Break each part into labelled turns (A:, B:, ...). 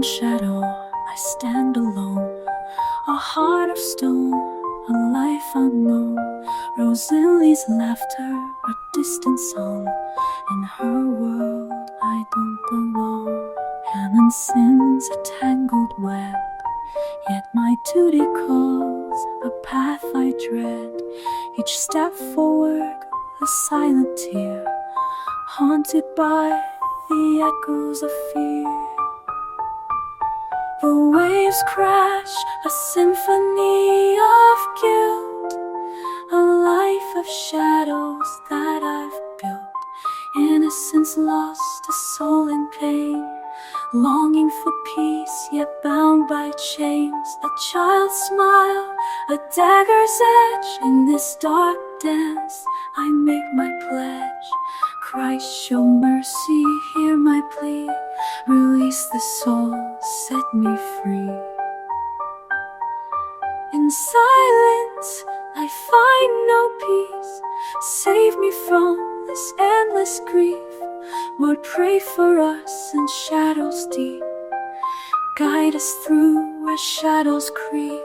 A: own shadow, I stand alone. A heart of stone, a life unknown. Rosalia's laughter, a distant song. In her world, I don't belong. Canon sins a tangled web, yet my duty calls a path I dread. Each step forward, a silent tear, haunted by the echoes of fear. The waves crash, a symphony of guilt, a life of shadows that I've built. Innocence lost, a soul in pain, longing for peace, yet bound by chains. A child's smile, a dagger's edge. In this dark dance, I make my pledge. Christ, show mercy, hear my plea. Release the soul, set me free. In silence, I find no peace. Save me from this endless grief. Lord, pray for us in shadows deep. Guide us through where shadows creep.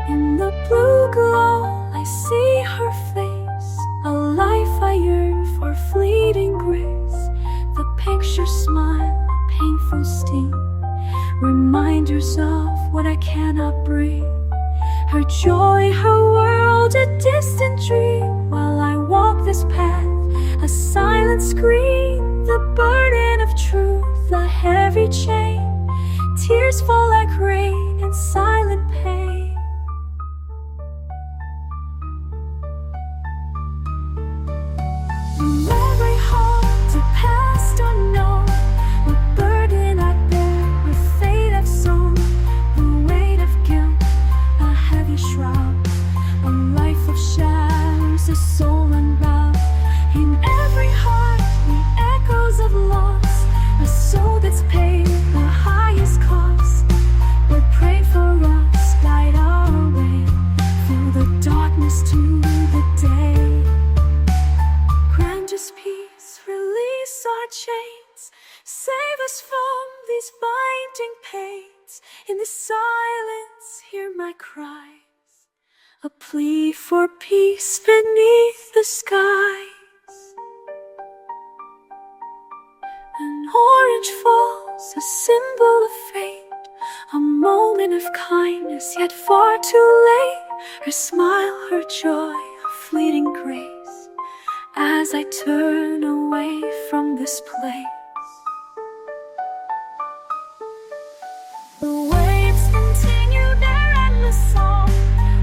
A: In the blue glow, I see her face, a life I yearn for, fleeting grace. The picture smile, a painful sting, reminders of what I cannot bring. Her joy, her world, a distant dream. While I walk this path, a silent scream. The burden of truth, a heavy chain. Tears fall like rain in silent pain. In every heart, a past unknown, a burden I bear, a fate I've sown. The weight of guilt, a heavy shroud, a life of shadows, a soul unbound. In every heart, the echoes of loss, a soul that's paid the highest cost. Lord, pray for us, guide our way through the darkness to the day. Grant us peace, release our chains, save us from these binding pains. In the silence, hear my cries, a plea for peace beneath the skies. An orange falls, a symbol of fate, a moment of kindness, yet far too late. Her smile, her joy, a fleeting grace. As I turn away from this place, the waves continue their endless song,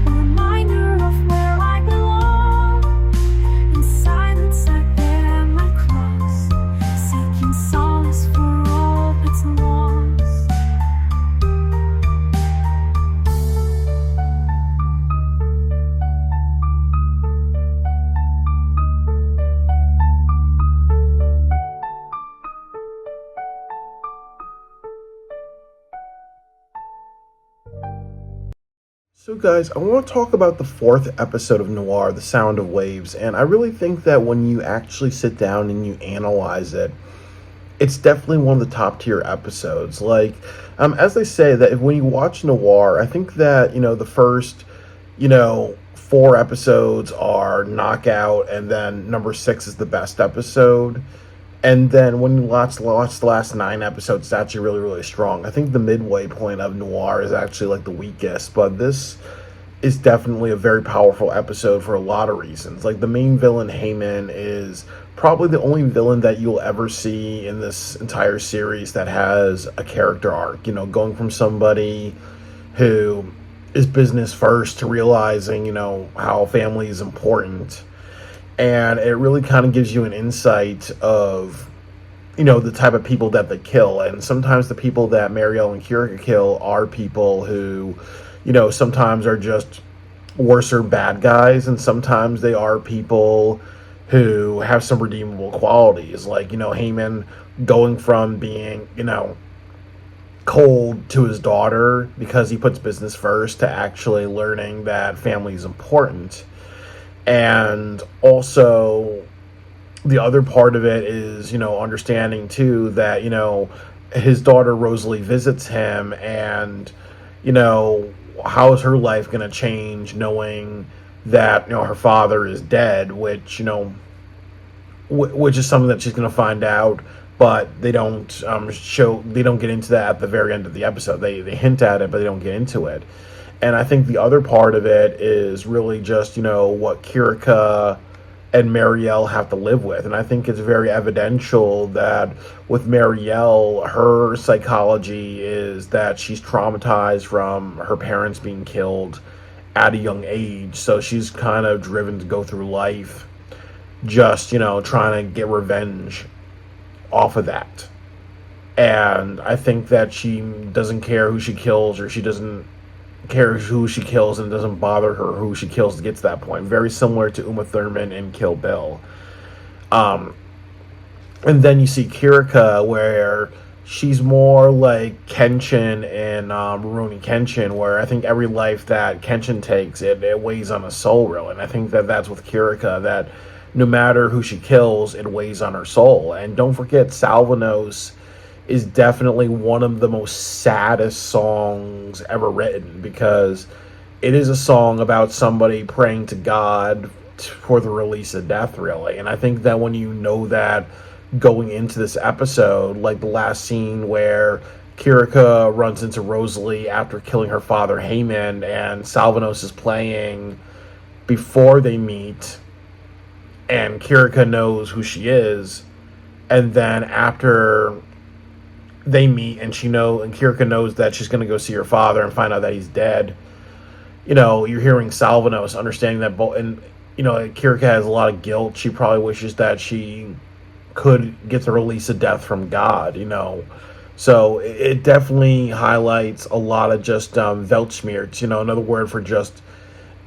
A: a reminder of where I belong. In silence I bear my cross, seeking solace for all that's lost.
B: So guys, I want to talk about the fourth episode of Noir, The Sound of Waves, and I really think that when you actually sit down and you analyze it, it's definitely one of the top tier episodes. Like, as they say, that when you watch Noir, I think that, the first, four episodes are knockout, and then number 6 is the best episode. And then when you watch the last 9 episodes, it's actually really, really strong. I think the midway point of Noir is actually like the weakest, but this is definitely a very powerful episode for a lot of reasons. Like, the main villain, Heyman, is probably the only villain that you'll ever see in this entire series that has a character arc. Going from somebody who is business first to realizing, how family is important. And it really kind of gives you an insight of, the type of people that they kill. And sometimes the people that Marielle and Kira kill are people who, sometimes are just worser bad guys. And sometimes they are people who have some redeemable qualities, like, Heyman going from being, cold to his daughter because he puts business first, to actually learning that family is important. And also, the other part of it is, understanding too that, his daughter Rosalie visits him, and, how is her life going to change knowing that, her father is dead, which, which is something that she's going to find out, but they don't they don't get into that at the very end of the episode. They hint at it, but they don't get into it. And I think the other part of it is really just, what Kirika and Marielle have to live with. And I think it's very evidential that with Marielle, her psychology is that she's traumatized from her parents being killed at a young age. So she's kind of driven to go through life just, trying to get revenge off of that. And I think that she doesn't care who she kills, or she doesn't care who she kills, and it doesn't bother her who she kills to get to that point. Very similar to Uma Thurman in Kill Bill. And then you see Kirika, where she's more like Kenshin in Rurouni Kenshin, where I think every life that Kenshin takes, it weighs on a soul, really. And I think that that's with Kirika, that no matter who she kills, it weighs on her soul. And don't forget, Salvanos is definitely one of the most saddest songs ever written, because it is a song about somebody praying to God for the release of death, really. And I think that when you know that going into this episode, like the last scene where Kirika runs into Rosalie after killing her father Heyman, and Salvanos is playing before they meet, and Kirika knows who she is, and then after they meet, and Kirika knows that she's going to go see her father and find out that he's dead. You're hearing Salvanos understanding that Kirika has a lot of guilt. She probably wishes that she could get the release of death from God, So it definitely highlights a lot of just Weltschmerz, another word for just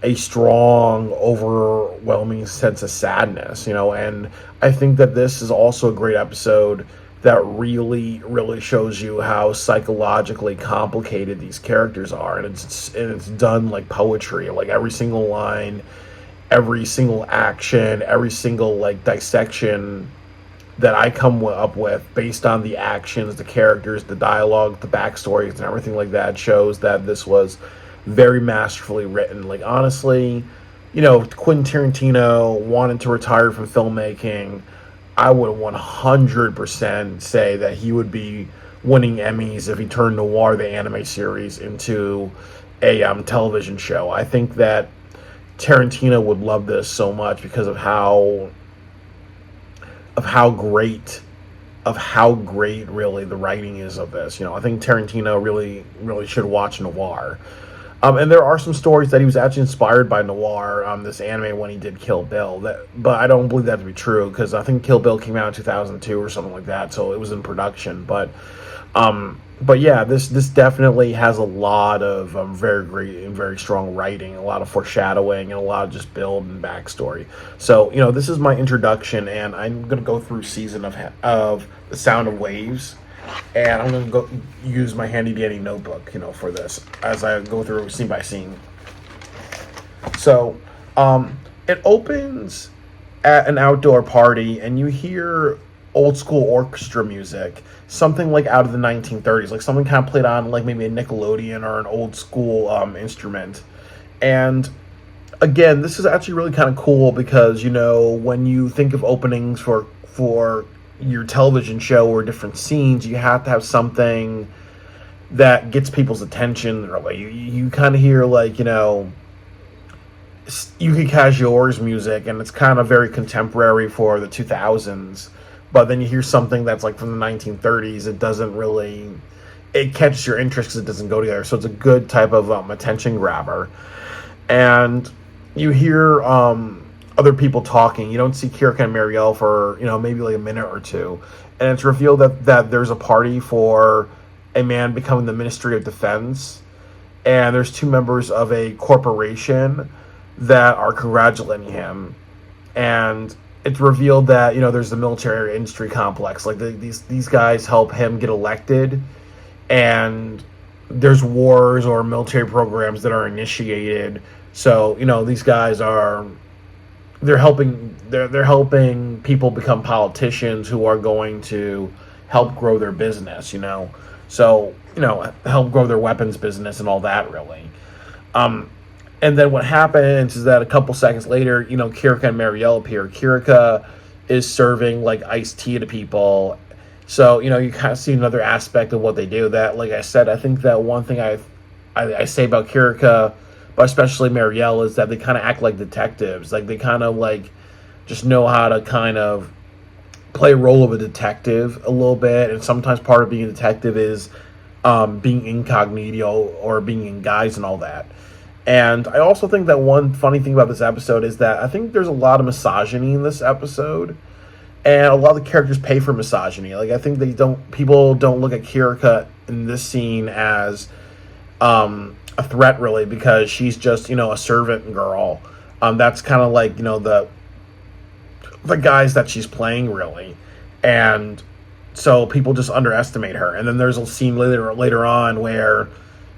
B: a strong, overwhelming sense of sadness, and I think that this is also a great episode that really, really shows you how psychologically complicated these characters are, and it's done like poetry. Like every single line, every single action, every single like dissection that I come up with based on the actions, the characters, the dialogue, the backstories, and everything like that shows that this was very masterfully written. Like honestly, Quentin Tarantino wanted to retire from filmmaking, I would 100% say that he would be winning Emmys if he turned Noir, the anime series, into a television show. I think that Tarantino would love this so much because of how great really the writing is of this. I think Tarantino really should watch Noir. And there are some stories that he was actually inspired by Noir, this anime, when he did Kill Bill. But I don't believe that to be true, because I think Kill Bill came out in 2002 or something like that, so it was in production. But yeah, this definitely has a lot of very great and very strong writing, a lot of foreshadowing, and a lot of just build and backstory. So this is my introduction, and I'm gonna go through season of The Sound of Waves. And I'm going to go use my handy-dandy notebook, for this, as I go through scene by scene. So, it opens at an outdoor party, and you hear old-school orchestra music, something like out of the 1930s, like something kind of played on, like maybe a Nickelodeon or an old-school instrument. And, again, this is actually really kind of cool, because, when you think of openings for your television show or different scenes, you have to have something that gets people's attention. Or like you kind of hear like Yuki Kajiura's music, and it's kind of very contemporary for the 2000s. But then you hear something that's like from the 1930s. It catches your interest because it doesn't go together. So it's a good type of attention grabber. And you hear other people talking. You don't see Kirika and Marielle for, maybe like a minute or two. And it's revealed that there's a party for a man becoming the Ministry of Defense. And there's two members of a corporation that are congratulating him. And it's revealed that there's the military industry complex. Like these guys help him get elected, and there's wars or military programs that are initiated. So these guys are they're helping people become politicians who are going to help grow their business. So help grow their weapons business and all that really. And then what happens is that a couple seconds later, Kirika and Marielle appear. Kirika is serving like iced tea to people. So, you kind of see another aspect of what they do. That, like I said, I think that one thing I say about Kirika, but especially Marielle, is that they kind of act like detectives. Like they kind of like just know how to kind of play a role of a detective a little bit. And sometimes part of being a detective is being incognito or being in guise and all that. And I also think that one funny thing about this episode is that I think there's a lot of misogyny in this episode, and a lot of the characters pay for misogyny. Like I think people don't look at Kirika in this scene as a threat really, because she's just a servant girl. That's kind of like the guys that she's playing really, and so people just underestimate her. And then there's a scene later on where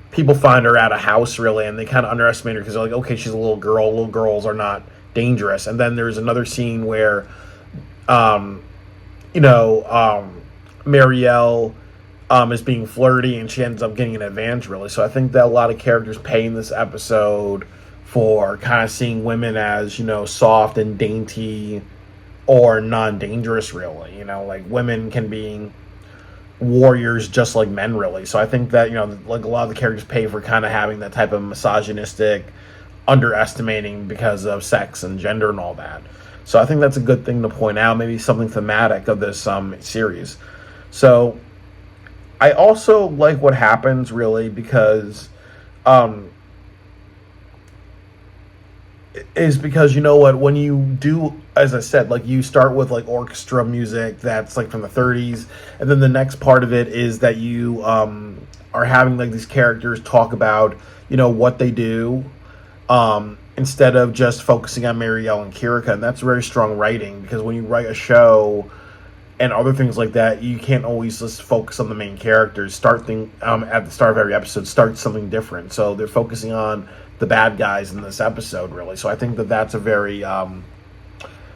B: people find her at a house really, and they kind of underestimate her because they're like, okay, she's a little girl. Little girls are not dangerous. And then there's another scene where, Marielle is being flirty, and she ends up getting an advantage really. So I think that a lot of characters pay in this episode for kind of seeing women as soft and dainty or non-dangerous really. Like women can be warriors just like men really. So I think that like a lot of the characters pay for kind of having that type of misogynistic underestimating because of sex and gender and all that. So I think that's a good thing to point out, maybe something thematic of this series. So I also like what happens really because when you do, as I said, like you start with like orchestra music that's like from the 30s, and then the next part of it is that you are having like these characters talk about what they do, instead of just focusing on Marielle and Kirika. And that's very strong writing, because when you write a show and other things like that, you can't always just focus on the main characters. At the start of every episode, start something different. So they're focusing on the bad guys in this episode really. So I think that that's a very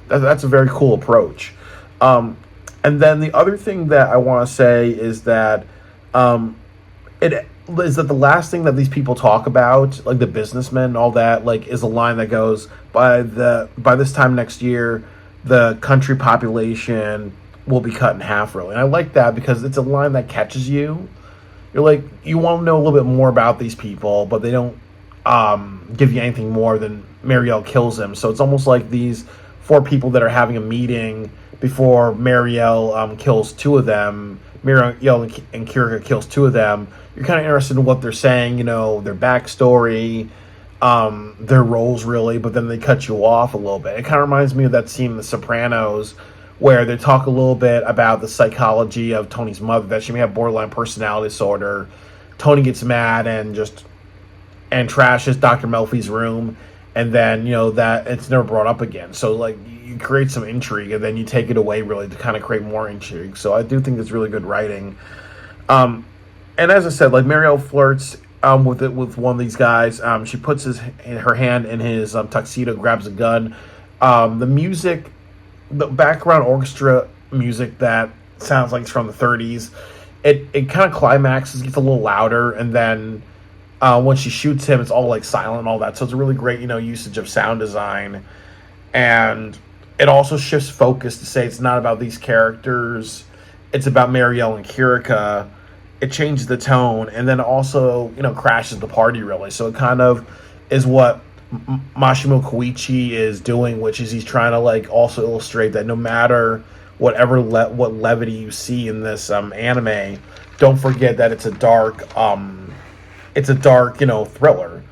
B: that's a very cool approach. And then the other thing that I want to say is that the last thing that these people talk about, like the businessmen and all that, like is a line that goes, by this time next year the country population will be cut in half really. And I like that because it's a line that catches you. You're like, you want to know a little bit more about these people, but they don't give you anything more than Marielle kills him. So it's almost like these 4 people that are having a meeting before Marielle kills 2 of them. Marielle and Kirika kills 2 of them. You're kind of interested in what they're saying, their backstory, their roles really, but then they cut you off a little bit. It kind of reminds me of that scene in The Sopranos where they talk a little bit about the psychology of Tony's mother, that she may have borderline personality disorder. Tony gets mad and trashes Dr. Melfi's room, and then that it's never brought up again. So like you create some intrigue, and then you take it away really to kind of create more intrigue. So I do think it's really good writing. And as I said, like Marielle flirts with one of these guys. She puts her hand in his tuxedo, grabs a gun. The music, the background orchestra music that sounds like it's from the 30s, it kind of climaxes, gets a little louder, and then when she shoots him, it's all like silent and all that. So it's a really great, usage of sound design. And it also shifts focus to say it's not about these characters, it's about Marielle and Kirika. It changes the tone, and then also, crashes the party really. So it kind of is what Massimo Koichi is doing, which is he's trying to like also illustrate that no matter what levity you see in this anime, don't forget that it's a dark thriller.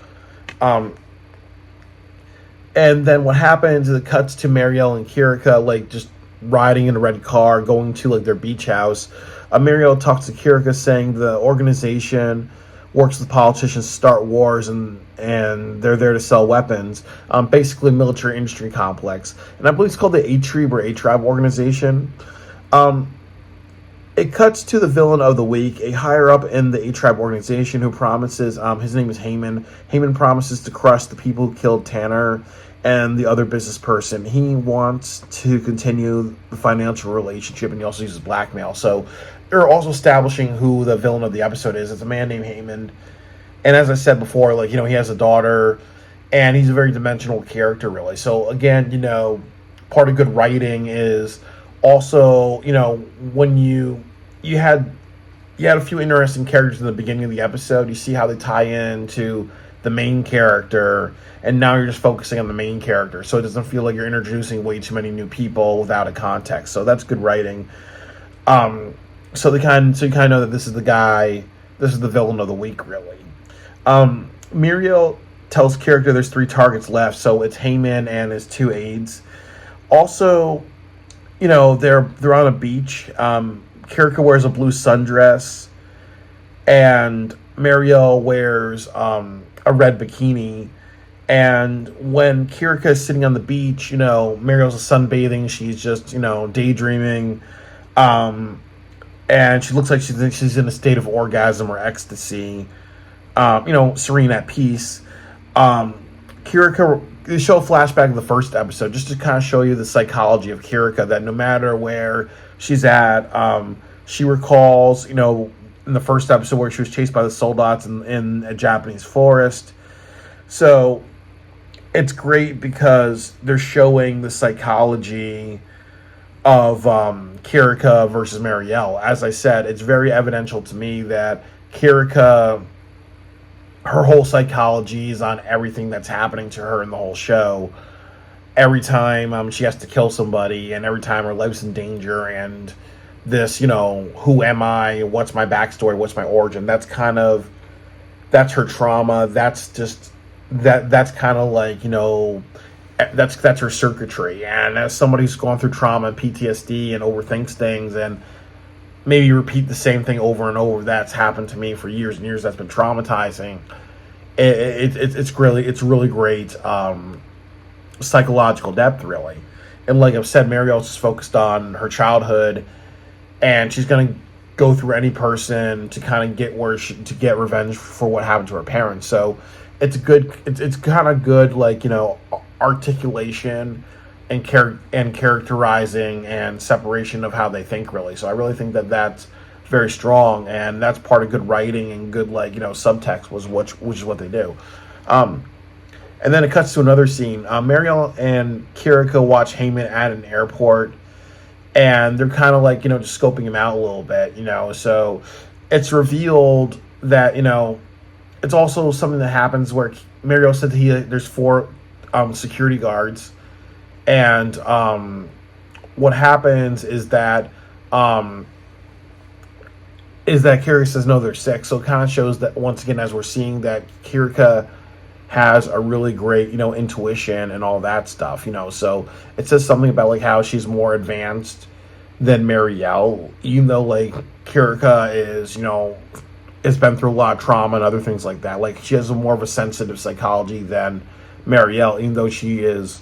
B: And then what happens is it cuts to Marielle and Kirika like just riding in a red car going to like their beach house. Marielle talks to Kirika saying the organization works with politicians to start wars, and they're there to sell weapons. Basically, military industry complex, and I believe it's called the A-Tribe organization. Um, it cuts to the villain of the week, a higher up in the A-Tribe organization who promises. His name is Heyman. Heyman promises to crush the people who killed Tanner and the other business person. He wants to continue the financial relationship, and he also uses blackmail. So they're also establishing who the villain of the episode is. It's a man named Heyman. And as I said before, like, he has a daughter, and he's a very dimensional character, really. So again, part of good writing is also, when you had a few interesting characters in the beginning of the episode. You see how they tie into the main character, and now you're just focusing on the main character, so it doesn't feel like you're introducing way too many new people without a context. So that's good writing. So you kind of know that this is the villain of the week, really. Muriel tells character there's 3 targets left, so it's Heyman and his 2 aides. Also, they're on a beach. Kirka wears a blue sundress, and Mariel wears a red bikini. And when Kirka is sitting on the beach, Mariel's sunbathing. She's just, daydreaming. And she looks like she's in a state of orgasm or ecstasy. Serene at peace. Kirka, they show a flashback of the first episode just to kind of show you the psychology of Kirka, that no matter where she's at, she recalls, in the first episode where she was chased by the soldats in a Japanese forest. So it's great because they're showing the psychology of Kirka versus Marielle. As I said, it's very evidential to me that Kirka, her whole psychology is on everything that's happening to her in the whole show. Every time she has to kill somebody, and every time her life's in danger, and this, who am I? What's my backstory? What's my origin? That's her trauma. That's just that's kind of like, that's her circuitry. And as somebody who's gone through trauma and PTSD and overthinks things and maybe repeat the same thing over and over, that's happened to me for years and years. That's been traumatizing. It's really great psychological depth, really. And like I've said, Mariel's just focused on her childhood, and she's going to go through any person to kind of get revenge for what happened to her parents. So it's kind of good, like, articulation and characterizing and separation of how they think, really. So I really think that that's very strong, and that's part of good writing and good, like, subtext, which is what they do. And then it cuts to another scene. Mariel and Kirika watch Heyman at an airport, and they're kind of like, just scoping him out a little bit, So it's revealed that, it's also something that happens where Mariel said that there's 4 security guards, and what happens is that Kirika says no, they're 6. So it kind of shows that, once again, as we're seeing, that Kirika has a really great, intuition and all that stuff, So it says something about, like, how she's more advanced than Marielle, even though, like, Kirika is, has been through a lot of trauma and other things like that. Like, she has more of a sensitive psychology than Marielle, even though she is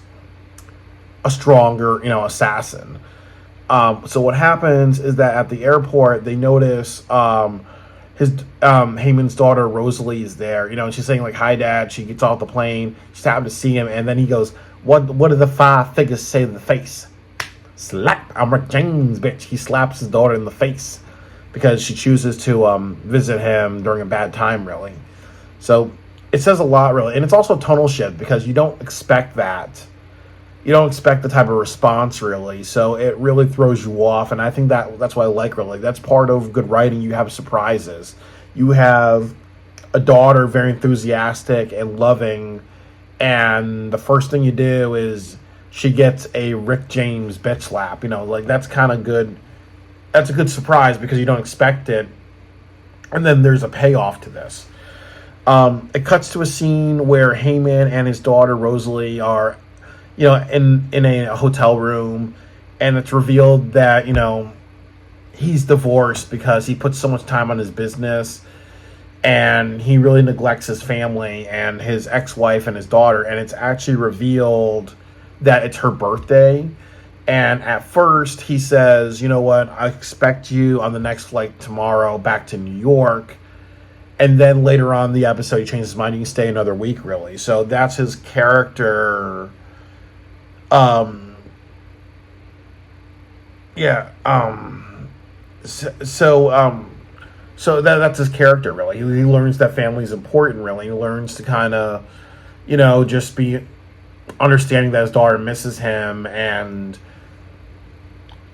B: a stronger, assassin. So what happens is that at the airport, they notice Heyman's daughter Rosalie is there, and she's saying, like, "Hi, Dad." She gets off the plane. She's happy to see him, and then he goes, "What do the 5 figures say to the face?" Slap. I'm Rick James, bitch. He slaps his daughter in the face because she chooses to visit him during a bad time, really. So it says a lot, really, and it's also tonal shift because you don't expect that. You don't expect the type of response, really, so it really throws you off, and I think that's what I like, really. That's part of good writing. You have surprises. You have a daughter very enthusiastic and loving, and the first thing you do is she gets a Rick James bitch slap. Like, that's kind of good. That's a good surprise because you don't expect it, and then there's a payoff to this. It cuts to a scene where Heyman and his daughter Rosalie are, in a hotel room, and it's revealed that, he's divorced because he puts so much time on his business, and he really neglects his family and his ex-wife and his daughter, and it's actually revealed that it's her birthday. And at first he says, you know what, I expect you on the next flight tomorrow back to New York. And then later on in the episode he changes his mind, you can stay another week, really. So that's his character. Yeah. So that's his character, really. He learns that family is important, really. He learns to kind of, just be understanding that his daughter misses him and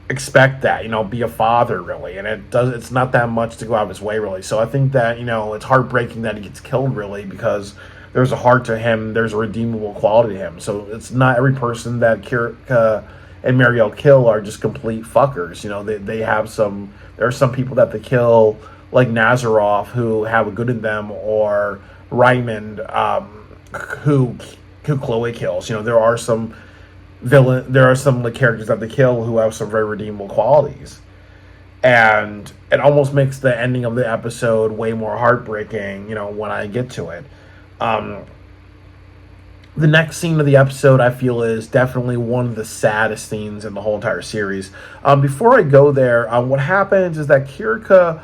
B: expect that, be a father, really. And it's not that much to go out of his way, really. So I think that, it's heartbreaking that he gets killed, really, because there's a heart to him, there's a redeemable quality to him. So it's not every person that Kirka and Marielle kill are just complete fuckers. They have there are some people that they kill, like Nazarov, who have a good in them, or Raymond, who Chloe kills. There are some characters that they kill who have some very redeemable qualities, and it almost makes the ending of the episode way more heartbreaking. When I get to it, the next scene of the episode, I feel, is definitely one of the saddest scenes in the whole entire series. Before I go there, what happens is that Kirka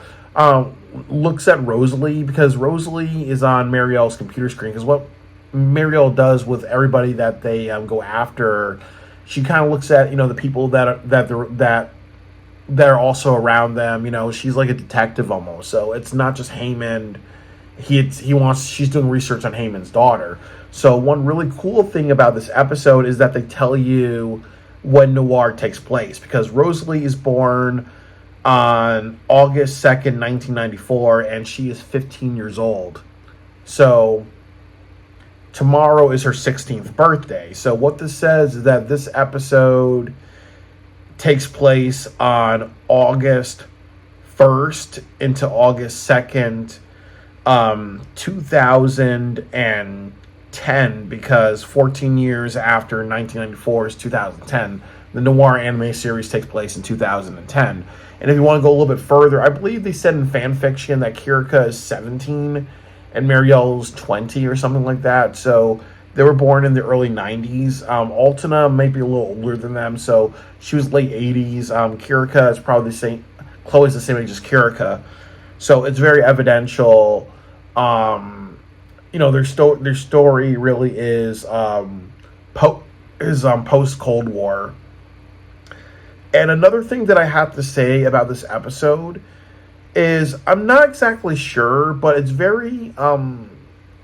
B: looks at Rosalie, because Rosalie is on Marielle's computer screen. Because what Marielle does with everybody that they go after, she kind of looks at the people that are also around them. She's like a detective almost. So it's not just Heyman. She's doing research on Heyman's daughter. So one really cool thing about this episode is that they tell you when Noir takes place, because Rosalie is born on August 2nd, 1994, and she is 15 years old. So tomorrow is her 16th birthday. So what this says is that this episode takes place on August 1st into August 2nd, 2010, because 14 years after 1994 is 2010. The Noir anime series takes place in 2010. And if you want to go a little bit further, I believe they said in fan fiction that Kirka is 17 and Marielle's 20 or something like that. So they were born in the early 90s. Altena might be a little older than them, so she was late 80s. Kirka is probably the same. Chloe's the same age as Kirka. So it's very evidential. Their story really is post Cold War. And another thing that I have to say about this episode is I'm not exactly sure, but it's very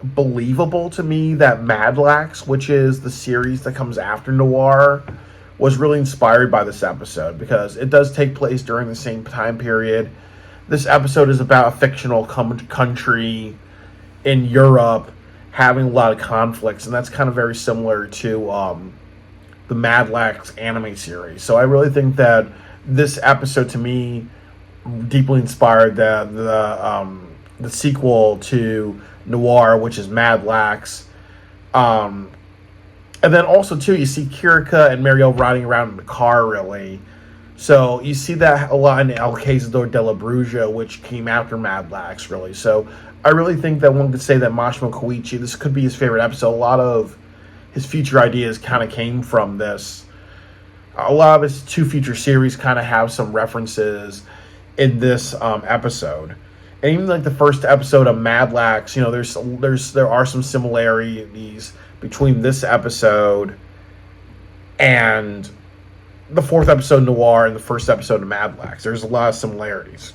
B: believable to me that Madlax, which is the series that comes after Noir, was really inspired by this episode, because it does take place during the same time period. This episode is about a fictional country in Europe having a lot of conflicts, and that's kind of very similar to the Madlax anime series. So I really think that this episode, to me, deeply inspired the sequel to Noir, which is Madlax. And then also, too, you see Kirka and Marielle riding around in the car, really. So you see that a lot in El Cazador de la Bruja, which came after Madlax, really. So I really think that one could say that Mashimo Koichi, this could be his favorite episode. A lot of his future ideas kind of came from this. A lot of his two future series kind of have some references in this episode. And even like the first episode of Madlax, there are some similarities between this episode and the fourth episode Noir and the first episode of Madlax. There's a lot of similarities.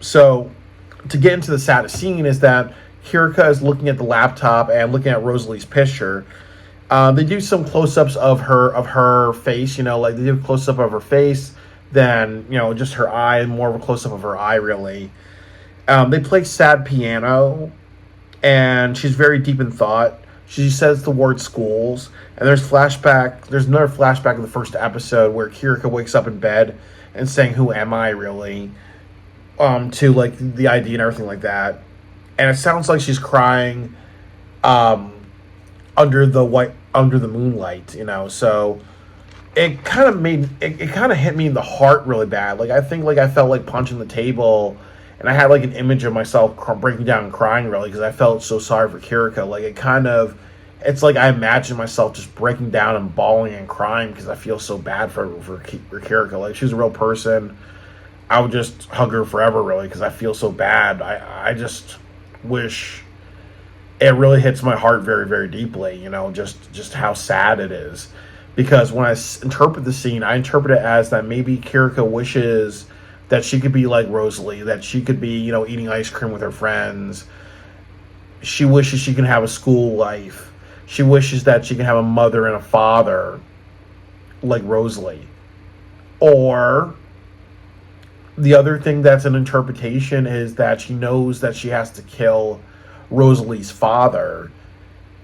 B: So to get into the saddest scene is that Kirka is looking at the laptop and looking at Rosalie's picture. They do some close-ups of her face, like they do a close-up of her face, then, just her eye, and more of a close-up of her eye, really. They play sad piano, and she's very deep in thought. She says the word schools, and there's another flashback of the first episode where Kirka wakes up in bed and saying, "Who am I, really?" To, like, the ID and everything like that. And it sounds like she's crying under the moonlight, so it kind of hit me in the heart really bad. Like, I think, like, I felt like punching the table And I had like an image of myself breaking down and crying really because I felt so sorry for Kirika. Like it's like I imagine myself just breaking down and bawling and crying because I feel so bad for Kirika. Like she's a real person. I would just hug her forever really because I feel so bad. I just wish it really hits my heart very, very deeply, just how sad it is. Because when I interpret the scene, I interpret it as that maybe Kirika wishes that she could be like Rosalie, that she could be, eating ice cream with her friends. She wishes she can have a school life. She wishes that she can have a mother and a father like Rosalie. Or the other thing that's an interpretation is that she knows that she has to kill Rosalie's father.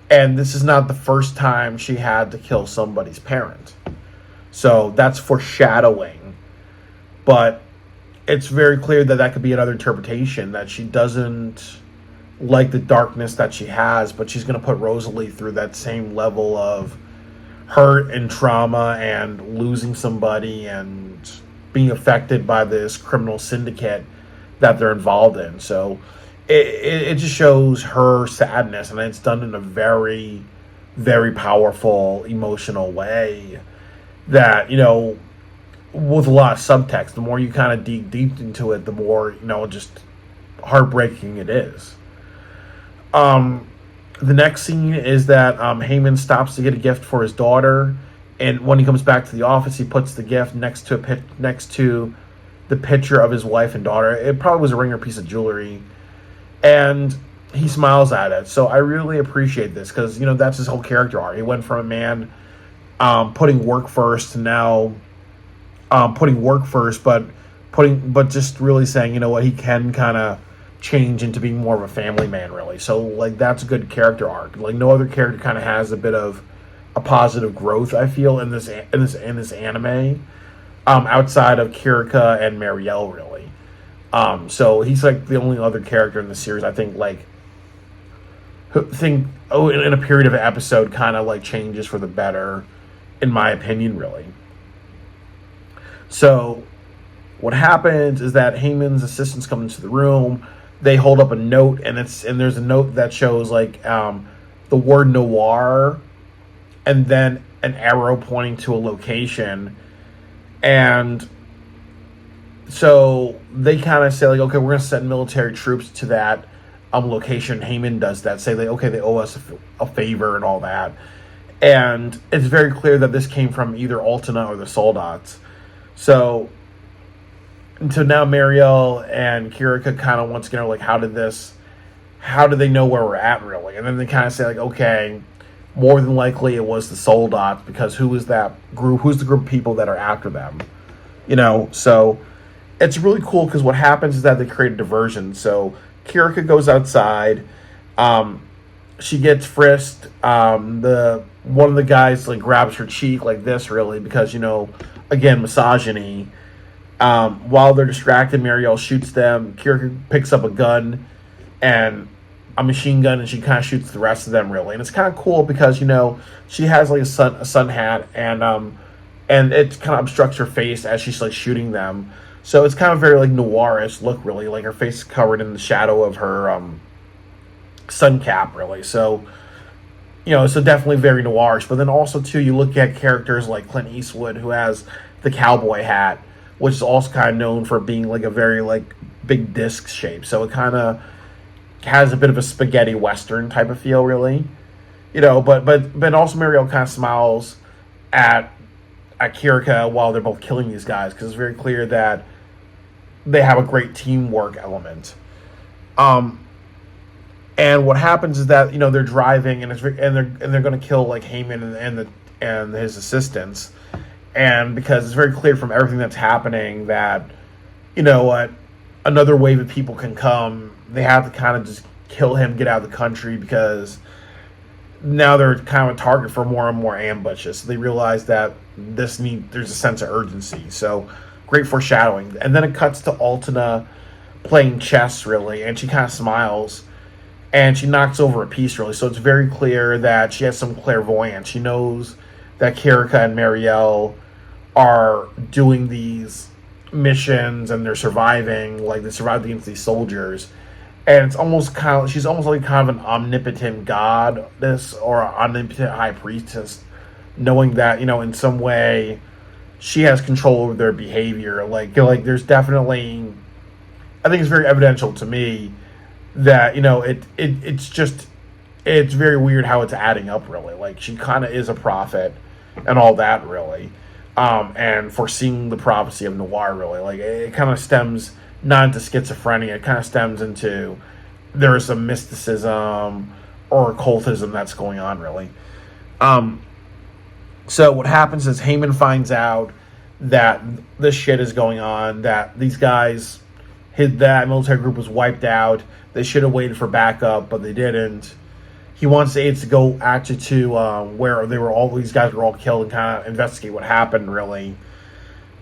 B: And this is not the first time she had to kill somebody's parent. So that's foreshadowing. But it's very clear that that could be another interpretation, that she doesn't like the darkness that she has, but she's going to put Rosalie through that same level of hurt and trauma and losing somebody and being affected by this criminal syndicate that they're involved in. So it just shows her sadness, and it's done in a very, very powerful, emotional way that, with a lot of subtext. The more you kind of dig deep into it, the more, just heartbreaking it is. The next scene is that Heyman stops to get a gift for his daughter, and when he comes back to the office, he puts the gift next to the picture of his wife and daughter. It probably was a ring or piece of jewelry. And he smiles at it. So I really appreciate this because, that's his whole character arc. He went from a man putting work first to now putting work first, but just really saying, he can kind of change into being more of a family man, really. So, like, that's a good character arc. Like, no other character kind of has a bit of a positive growth, I feel, in this anime, outside of Kirika and Marielle, really. So he's like the only other character in the series I think in a period of an episode kind of like changes for the better, in my opinion, really. So what happens is that Heyman's assistants come into the room. They hold up a note, and there's a note that shows like the word Noir, and then an arrow pointing to a location, and so they kind of say like, okay, we're going to send military troops to that location. Heyman does that. Say they owe us a favor and all that. And it's very clear that this came from either Altena or the Soldats. So now Marielle and Kirika kind of once again are like, how did they know where we're at really? And then they kind of say like, okay, more than likely it was the Soldats, because who's the group of people that are after them? So it's really cool because what happens is that they create a diversion. So Kirika goes outside. She gets frisked. One of the guys like grabs her cheek like this, really, because again, misogyny. While they're distracted, Marielle shoots them. Kirika picks up a gun and a machine gun, and she kind of shoots the rest of them, really. And it's kind of cool because she has like a sun hat, and it kind of obstructs her face as she's like shooting them. So it's kind of very like noirish look, really. Like her face is covered in the shadow of her sun cap, really. So, so definitely very noirish. But then also, too, you look at characters like Clint Eastwood, who has the cowboy hat, which is also kind of known for being like a very like big disc shape. So it kind of has a bit of a spaghetti western type of feel, really. But also Marielle kind of smiles at Kirika while they're both killing these guys, because it's very clear that they have a great teamwork element. And what happens is that they're driving, and they're going to kill like Heyman and his assistants, and because it's very clear from everything that's happening that another wave of people can come, they have to kind of just kill him, get out of the country, because now they're kind of a target for more and more ambushes. So they realize that there's a sense of urgency. So great foreshadowing. And then it cuts to Altena playing chess, really, and she kind of smiles, and she knocks over a piece, really. So it's very clear that she has some clairvoyance. She knows that Kirika and Marielle are doing these missions and they're surviving. Like they survived against these soldiers, and it's almost kind of she's almost like kind of an omnipotent goddess or an omnipotent high priestess, knowing that in some way she has control over their behavior. Like there's definitely, I think it's very evidential to me that it's very weird how it's adding up, really. Like she kind of is a prophet and all that, really, and foreseeing the prophecy of Noir, really. Like it kind of stems not into schizophrenia, it kind of stems into there is some mysticism or occultism that's going on, really. So what happens is Heyman finds out that this shit is going on, that these guys, that military group was wiped out. They should have waited for backup, but they didn't. He wants the aides to go actually to where these guys were all killed and kind of investigate what happened, really.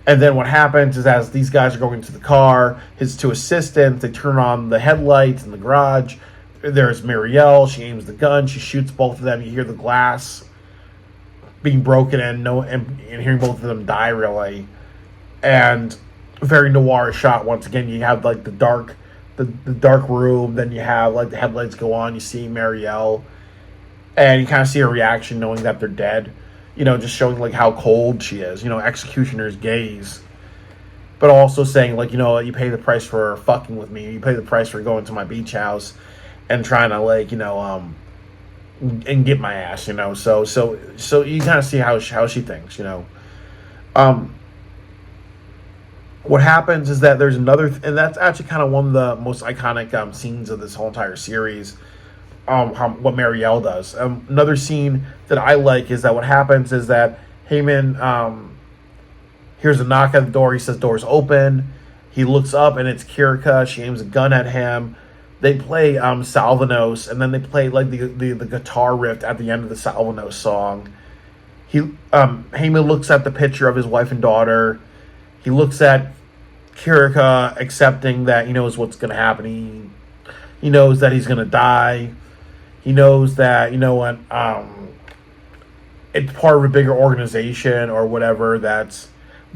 B: And then what happens is as these guys are going to the car, his two assistants, they turn on the headlights in the garage. There's Marielle. She aims the gun. She shoots both of them. You hear the glass being broken and hearing both of them die, really. And very Noir shot once again. You have like the dark room, then you have like the headlights go on, you see Marielle, and you kind of see her reaction knowing that they're dead, just showing like how cold she is, executioner's gaze, but also saying like, you pay the price for fucking with me, you pay the price for going to my beach house and trying to like, and get my ass, so you kind of see how she thinks, What happens is that there's another, and that's actually kind of one of the most iconic scenes of this whole entire series. What Marielle does. Another scene that I like is that what happens is that Heyman hears a knock at the door. He says, "Door's open." He looks up, and it's Kirika. She aims a gun at him. They play Salvanos, and then they play like the guitar riff at the end of the Salvanos song. Heyman looks at the picture of his wife and daughter. He looks at Kirika, accepting that he knows what's going to happen. He knows that he's going to die. He knows that, it's part of a bigger organization or whatever that's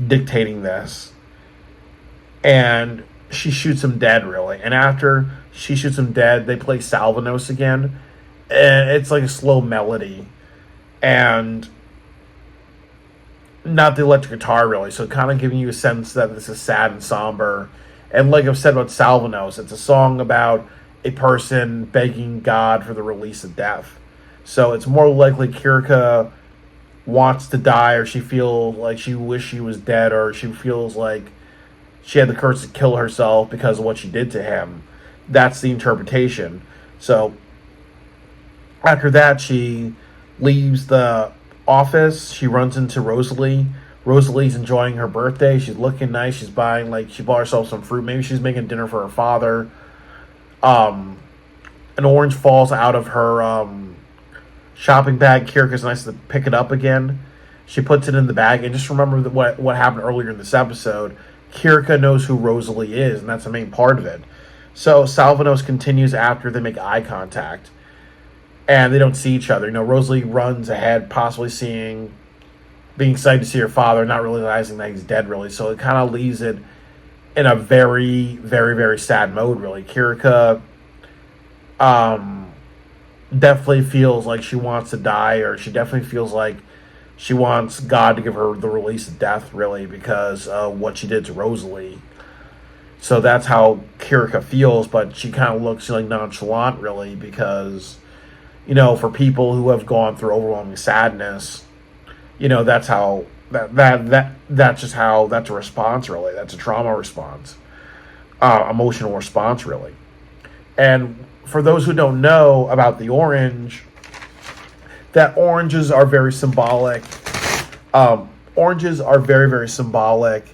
B: dictating this. And she shoots him dead, really. And after she shoots him dead, they play Salvanos again. And it's like a slow melody. And not the electric guitar, really, so kind of giving you a sense that this is sad and somber. And like I've said about Salvanos, it's a song about a person begging God for the release of death. So it's more likely Kirika wants to die, or she feels like she wishes she was dead, or she feels like she had the courage to kill herself because of what she did to him. That's the interpretation. So after that, she leaves the office. She runs into Rosalie. Rosalie's enjoying her birthday. She's looking nice. She's buying, she bought herself some fruit. Maybe she's making dinner for her father. An orange falls out of her shopping bag. Kirika's nice to pick it up again. She puts it in the bag. And just remember that what happened earlier in this episode. Kirika knows who Rosalie is, and that's the main part of it. So Salvanos continues after they make eye contact. And they don't see each other. Rosalie runs ahead, possibly being excited to see her father, not realizing that he's dead, really. So it kind of leaves it in a very, very, very sad mode, really. Kirika definitely feels like she wants to die, or she definitely feels like she wants God to give her the release of death, really, because of what she did to Rosalie. So that's how Kirika feels, but she kind of looks like nonchalant, really, because for people who have gone through overwhelming sadness, that's how that's a response, really. That's a trauma response, emotional response, really. And for those who don't know about the orange, that oranges are very symbolic. Oranges are very, very symbolic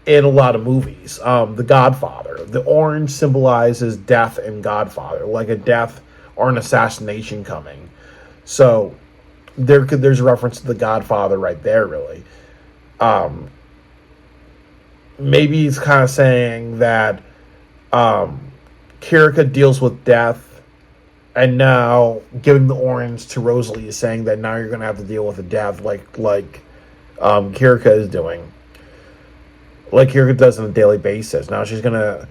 B: in a lot of movies. The Godfather, the orange symbolizes death in Godfather, like a death or an assassination coming. So there's a reference to The Godfather right there, really. Maybe he's kind of saying that Kirika deals with death, and now giving the orange to Rosalie is saying that now you're going to have to deal with the death like Kirika is doing. like Kirika does on a daily basis. Now she's gonna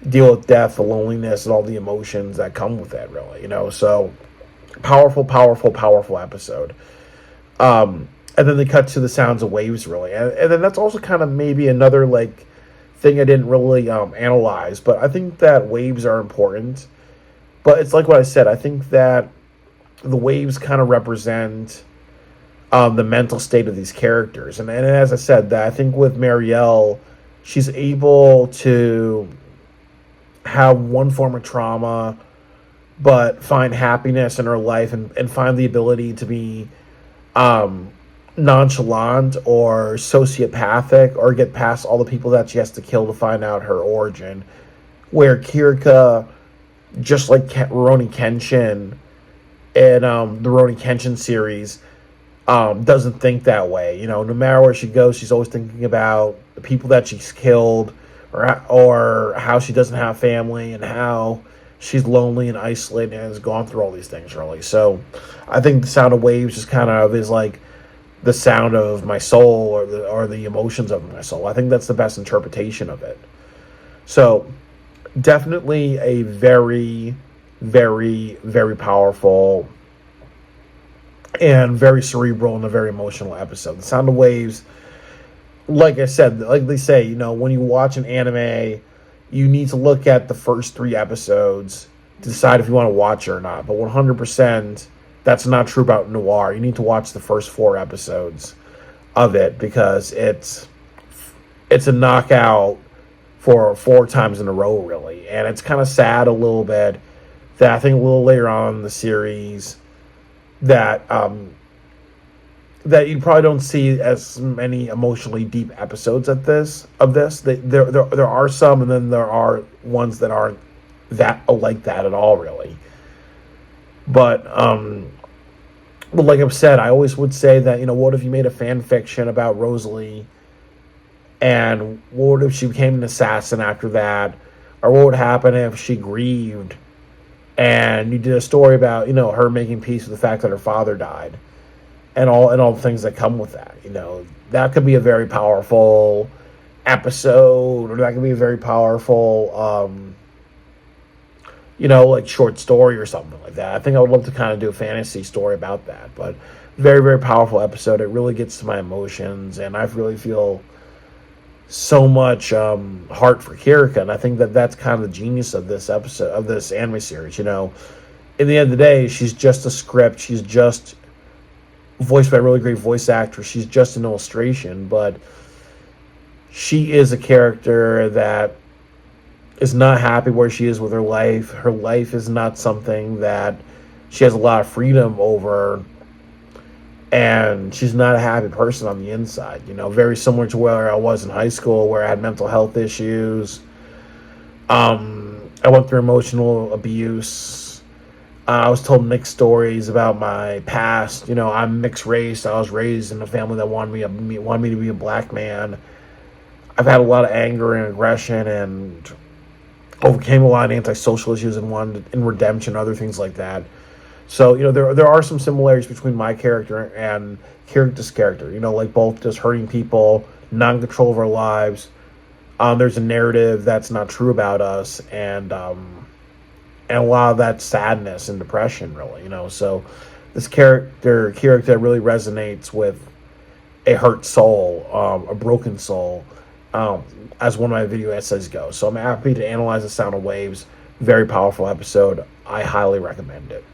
B: deal with death, the loneliness, and all the emotions that come with it. Really, So powerful, powerful, powerful episode. And then they cut to the sounds of waves, really, and then that's also kind of maybe another like thing I didn't really analyze, but I think that waves are important. But it's like what I said. I think that the waves kind of represent the mental state of these characters, and as I said, that I think with Marielle, she's able to have one form of trauma, but find happiness in her life and find the ability to be nonchalant or sociopathic or get past all the people that she has to kill to find out her origin. Where Kirika, just like Rurouni Kenshin in the Rurouni Kenshin series, doesn't think that way. No matter where she goes, she's always thinking about the people that she's killed, or how she doesn't have family and how she's lonely and isolated and has gone through all these things, really. So I think the sound of waves just kind of is like the sound of my soul, or the emotions of my soul. I think that's the best interpretation of it. So definitely a very, very, very powerful and very cerebral and a very emotional episode. The Sound of Waves, like I said, like they say, when you watch an anime, you need to look at the first 3 episodes to decide if you want to watch it or not. But 100%, that's not true about Noir. You need to watch the first 4 episodes of it, because it's a knockout for 4 times in a row, really. And it's kind of sad a little bit that I think a little later on in the series that that you probably don't see as many emotionally deep episodes of this. There are some, and then there are ones that aren't that like that at all, really. But like I've said, I always would say that, what if you made a fan fiction about Rosalie, and what if she became an assassin after that, or what would happen if she grieved, and you did a story about her making peace with the fact that her father died, and all the things that come with that. That could be a very powerful episode, or that could be a very powerful like short story or something like that. I think I would love to kind of do a fantasy story about that. But very, very powerful episode. It really gets to my emotions, and I really feel so much heart for Kirika, and I think that that's kind of the genius of this episode, of this anime series. In the end of the day, she's just a script. She's just voiced by a really great voice actor. She's just an illustration, but she is a character that is not happy where she is with her life. Her life is not something that she has a lot of freedom over, and she's not a happy person on the inside. Very similar to where I was in high school, where I had mental health issues. I went through emotional abuse. I was told mixed stories about my past. I'm mixed race. I was raised in a family that wanted me to be a black man. I've had a lot of anger and aggression, and overcame a lot of antisocial issues and wanted in redemption, other things like that. So, there are some similarities between my character and Kirika's character, like both just hurting people, non-control of our lives. There's a narrative that's not true about us, and a lot of that sadness and depression, really, So this character really resonates with a hurt soul, a broken soul, as one of my video essays goes. So I'm happy to analyze The Sound of Waves. Very powerful episode. I highly recommend it.